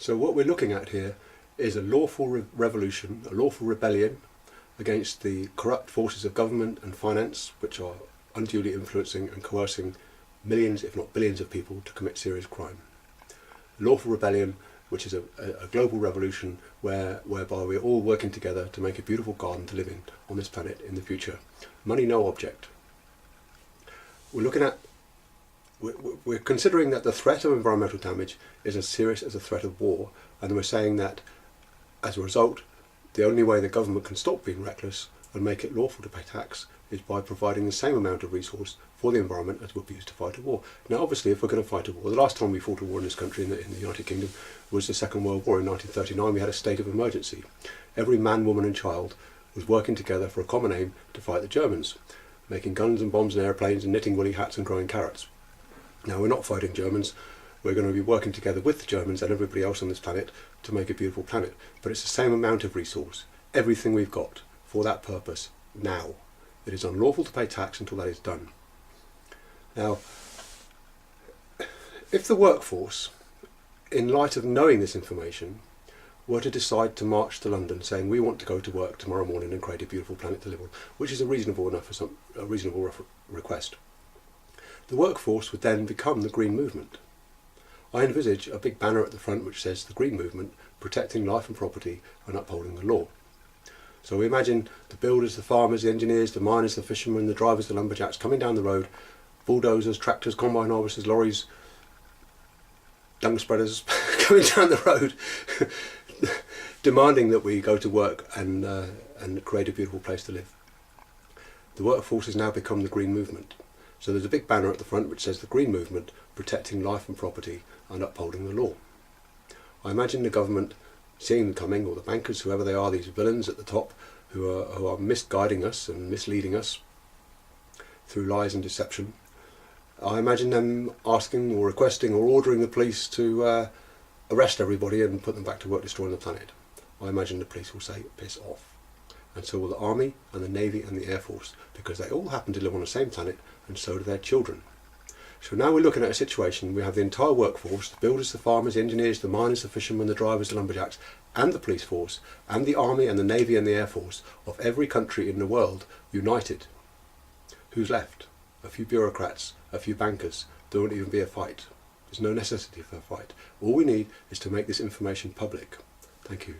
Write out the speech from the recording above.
So what we're looking at here is a lawful revolution, a lawful rebellion against the corrupt forces of government and finance, which are unduly influencing and coercing millions, if not billions of people to commit serious crime. A lawful rebellion, which is a global revolution whereby we're all working together to make a beautiful garden to live in on this planet in the future. Money no object. We're considering that the threat of environmental damage is as serious as a threat of war, and we're saying that as a result, the only way the government can stop being reckless and make it lawful to pay tax is by providing the same amount of resource for the environment as would be used to fight a war. Now obviously if we're going to fight a war, the last time we fought a war in this country, in the United Kingdom, was the Second World War in 1939. We had a state of emergency. Every man, woman and child was working together for a common aim to fight the Germans, making guns and bombs and airplanes and knitting woolly hats and growing carrots. Now we're not fighting Germans, we're going to be working together with the Germans and everybody else on this planet to make a beautiful planet. But it's the same amount of resource, everything we've got, for that purpose, now. It is unlawful to pay tax until that is done. Now, if the workforce, in light of knowing this information, were to decide to march to London saying we want to go to work tomorrow morning and create a beautiful planet to live on, which is a reasonable request, the workforce would then become the Green Movement. I envisage a big banner at the front which says the Green Movement, protecting life and property and upholding the law. So we imagine the builders, the farmers, the engineers, the miners, the fishermen, the drivers, the lumberjacks coming down the road, bulldozers, tractors, combine harvesters, lorries, dung spreaders coming down the road demanding that we go to work and create a beautiful place to live. The workforce has now become the Green Movement. So there's a big banner at the front which says the Green Movement, protecting life and property and upholding the law. I imagine the government seeing them coming, or the bankers, whoever they are, these villains at the top who are misguiding us and misleading us through lies and deception. I imagine them asking or requesting or ordering the police to arrest everybody and put them back to work destroying the planet. I imagine the police will say, piss off. And so will the Army and the Navy and the Air Force, because they all happen to live on the same planet, and so do their children. So now we're looking at a situation, we have the entire workforce, the builders, the farmers, the engineers, the miners, the fishermen, the drivers, the lumberjacks, and the police force, and the Army and the Navy and the Air Force of every country in the world united. Who's left? A few bureaucrats, a few bankers. There won't even be a fight. There's no necessity for a fight. All we need is to make this information public. Thank you.